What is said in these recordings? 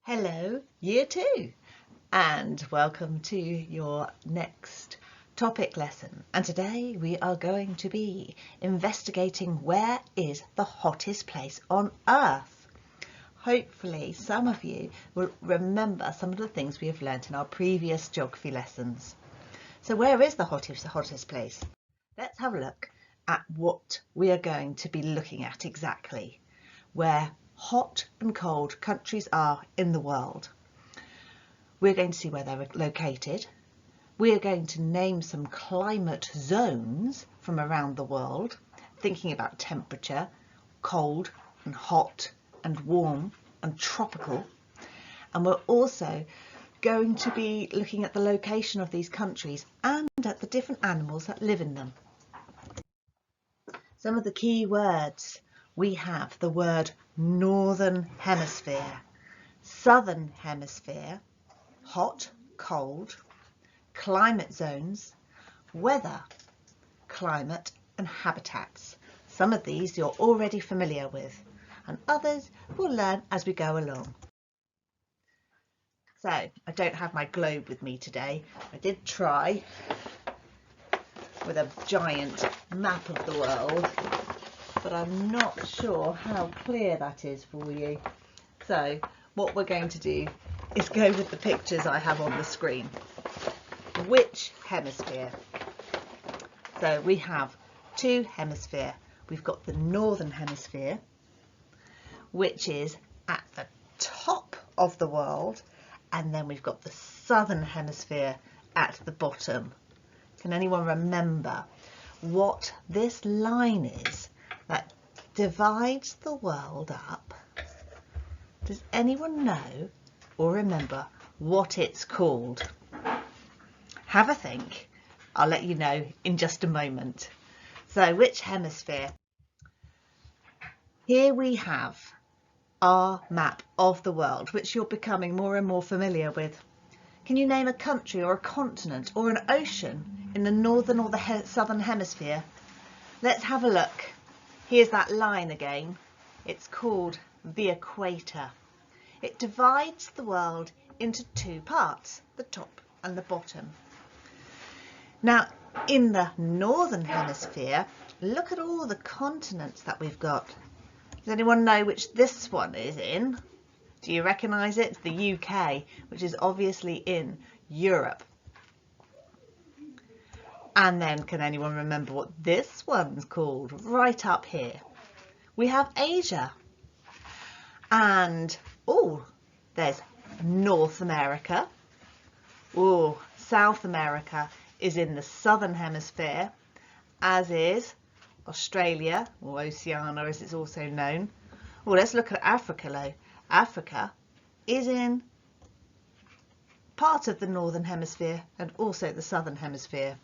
Hello, Year 2, and welcome to your next topic lesson. And today we are going to be investigating where is the hottest place on Earth. Hopefully some of you will remember some of the things we have learnt in our previous geography lessons. So where is the hottest place? Let's have a look at what we are going to be looking at exactly, where hot and cold countries are in the world. We're going to see where they're located. We are going to name some climate zones from around the world, thinking about temperature, cold and hot and warm and tropical. And we're also going to be looking at the location of these countries and at the different animals that live in them. Some of the key words: we have the word Northern Hemisphere, Southern Hemisphere, hot, cold, climate zones, weather, climate and habitats. Some of these you're already familiar with and others we'll learn as we go along. So I don't have my globe with me today. I did try with a giant map of the world, but I'm not sure how clear that is for you. So what we're going to do is go with the pictures I have on the screen. Which hemisphere? So we have two hemispheres. We've got the Northern Hemisphere, which is at the top of the world, and then we've got the Southern Hemisphere at the bottom. Can anyone remember what this line is that divides the world up? Does anyone know or remember what it's called? Have a think. I'll let you know in just a moment. So which hemisphere? Here we have our map of the world, which you're becoming more and more familiar with. Can you name a country or a continent or an ocean in the northern or the southern hemisphere? Let's have a look. Here's that line again. It's called the equator. It divides the world into two parts, the top and the bottom. Now, in the northern hemisphere, look at all the continents that we've got. Does anyone know which this one is in? Do you recognise it? It's the UK, which is obviously in Europe. And then can anyone remember what this one's called? Right up here. We have Asia. And, oh, there's North America. Oh, South America is in the southern hemisphere, as is Australia, or Oceania as it's also known. Oh, let's look at Africa though. Africa is in part of the northern hemisphere and also the southern hemisphere.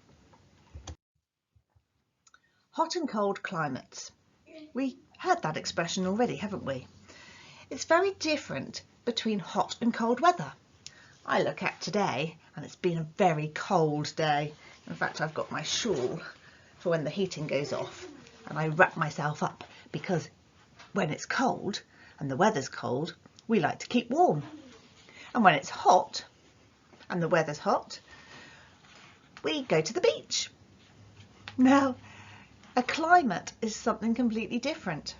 Hot and cold climates. We heard that expression already, haven't we? It's very different between hot and cold weather. I look at today and it's been a very cold day. In fact, I've got my shawl for when the heating goes off and I wrap myself up, because when it's cold and the weather's cold, we like to keep warm. And when it's hot and the weather's hot, we go to the beach. Now, a climate is something completely different.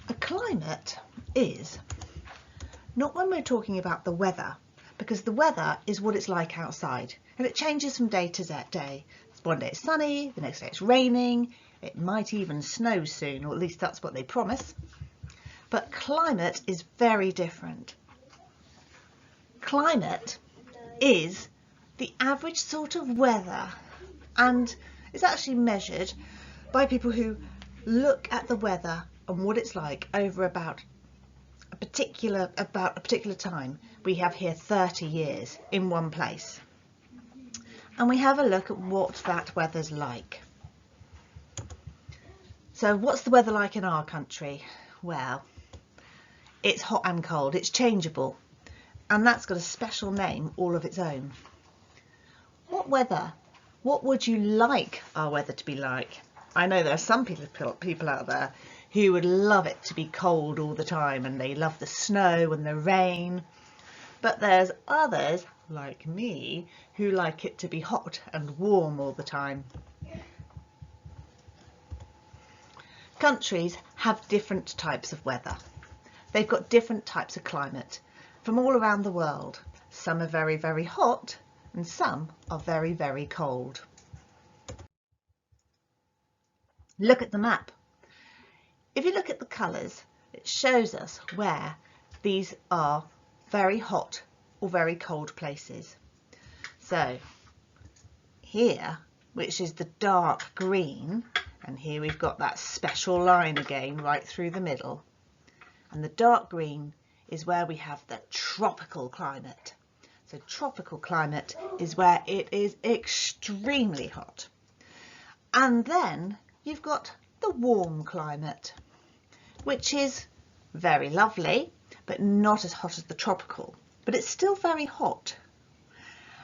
A climate is not when we're talking about the weather, because the weather is what it's like outside and it changes from day to day. One day it's sunny, the next day it's raining, it might even snow soon, or at least that's what they promise. But climate is very different. Climate is the average sort of weather, and it's actually measured by people who look at the weather and what it's like over about a particular time. We have here 30 years in one place. And we have a look at what that weather's like. So what's the weather like in our country? Well, it's hot and cold, it's changeable, and that's got a special name all of its own. What would you like our weather to be like? I know there are some people out there who would love it to be cold all the time, and they love the snow and the rain. But there's others, like me, who like it to be hot and warm all the time. Countries have different types of weather. They've got different types of climate from all around the world. Some are very, very hot and some are very, very cold. Look at the map. If you look at the colours, it shows us where these are very hot or very cold places. So here, which is the dark green, and here we've got that special line again right through the middle. And the dark green is where we have the tropical climate. So tropical climate is where it is extremely hot. And then you've got the warm climate, which is very lovely, but not as hot as the tropical, but it's still very hot.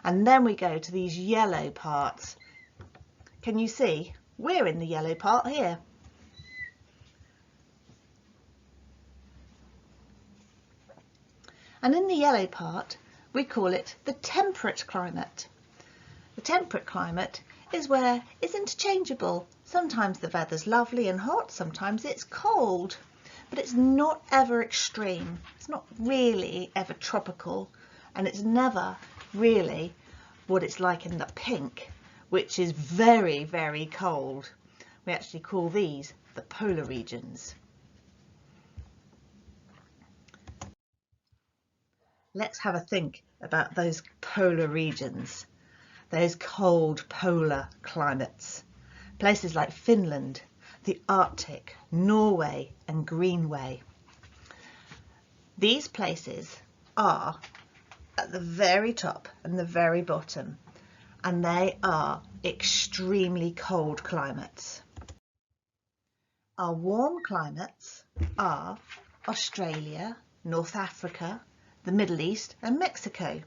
And then we go to these yellow parts. Can you see? We're in the yellow part here. And in the yellow part, we call it the temperate climate. The temperate climate is where it's interchangeable. Sometimes the weather's lovely and hot, sometimes it's cold, but it's not ever extreme. It's not really ever tropical, and it's never really what it's like in the pink, which is very, very cold. We actually call these the polar regions. Let's have a think about those polar regions, those cold polar climates. Places like Finland, the Arctic, Norway and Greenway. These places are at the very top and the very bottom, and they are extremely cold climates. Our warm climates are Australia, North Africa, the Middle East and Mexico.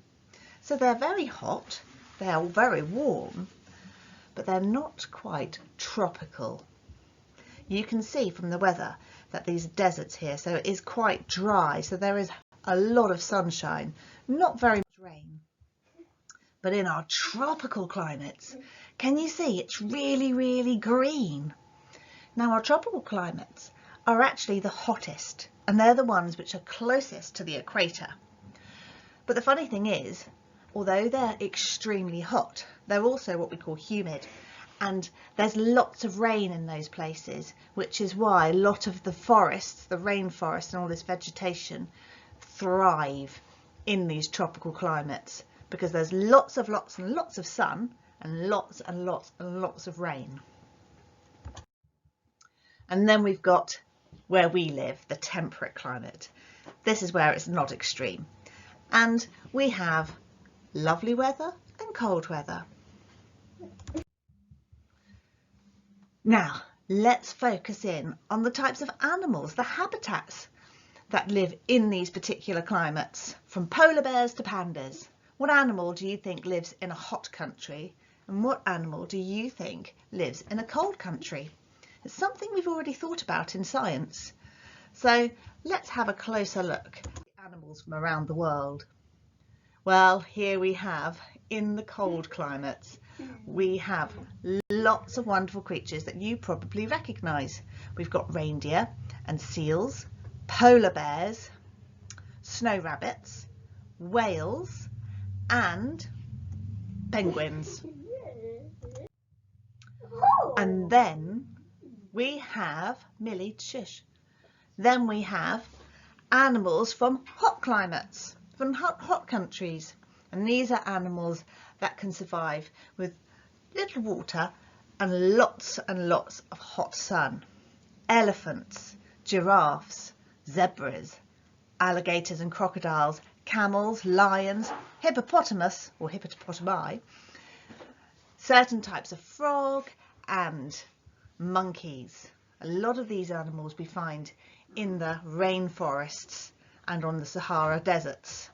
So they're very hot, they're very warm, but they're not quite tropical. You can see from the weather that these deserts here, so it is quite dry, so there is a lot of sunshine, not very much rain. But in our tropical climates, can you see it's really, really green? Now our tropical climates are actually the hottest, and they're the ones which are closest to the equator. But the funny thing is, although they're extremely hot, they're also what we call humid, and there's lots of rain in those places, which is why a lot of the forests, the rainforest and all this vegetation thrive in these tropical climates, because there's lots and lots of sun and lots of rain. And then we've got where we live, the temperate climate. This is where it's not extreme. And we have lovely weather and cold weather. Now, let's focus in on the types of animals, the habitats that live in these particular climates, from polar bears to pandas. What animal do you think lives in a hot country? And what animal do you think lives in a cold country? It's something we've already thought about in science. So let's have a closer look at animals from around the world. Well, here we have, in the cold climates, we have lots of wonderful creatures that you probably recognise. We've got reindeer and seals, polar bears, snow rabbits, whales and penguins. And then we have, Millie, shush. Then we have animals from hot climates, from hot countries. And these are animals that can survive with little water and lots of hot sun. Elephants, giraffes, zebras, alligators and crocodiles, camels, lions, hippopotamus or hippopotami, certain types of frog and monkeys. A lot of these animals we find in the rainforests and on the Sahara deserts.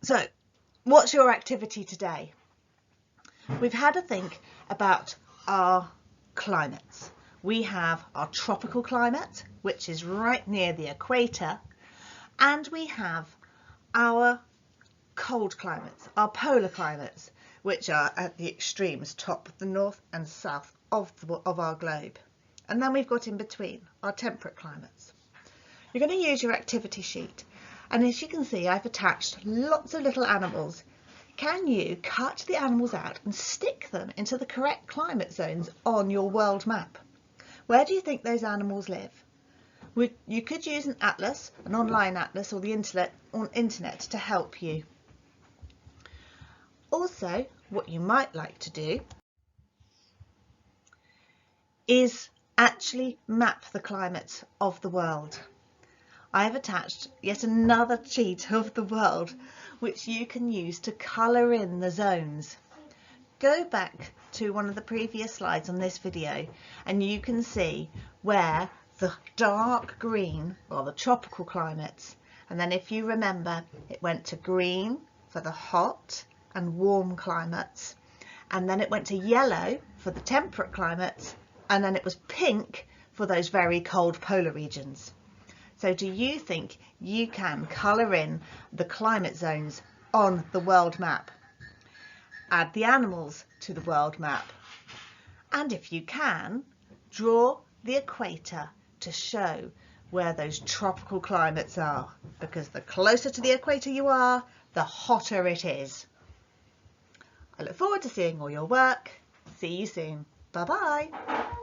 So, what's your activity today? We've had a think about our climates. we have our tropical climate, which is right near the equator, and we have our cold climates, our polar climates, which are at the extremes, top of the north and south of our globe. And then we've got in between our temperate climates. You're going to use your activity sheet, and as you can see, I've attached lots of little animals. Can you cut the animals out and stick them into the correct climate zones on your world map? Where do you think those animals live? You could use an atlas, an online atlas, or the internet to help you. Also, what you might like to do is actually map the climates of the world. I've attached yet another sheet of the world which you can use to colour in the zones. Go back to one of the previous slides on this video and you can see where the dark green are the tropical climates, and then if you remember, it went to green for the hot and warm climates, and then it went to yellow for the temperate climates, and then it was pink for those very cold polar regions. So do you think you can colour in the climate zones on the world map? Add the animals to the world map. And if you can, draw the equator to show where those tropical climates are, because the closer to the equator you are, the hotter it is. I look forward to seeing all your work. See you soon. Bye bye.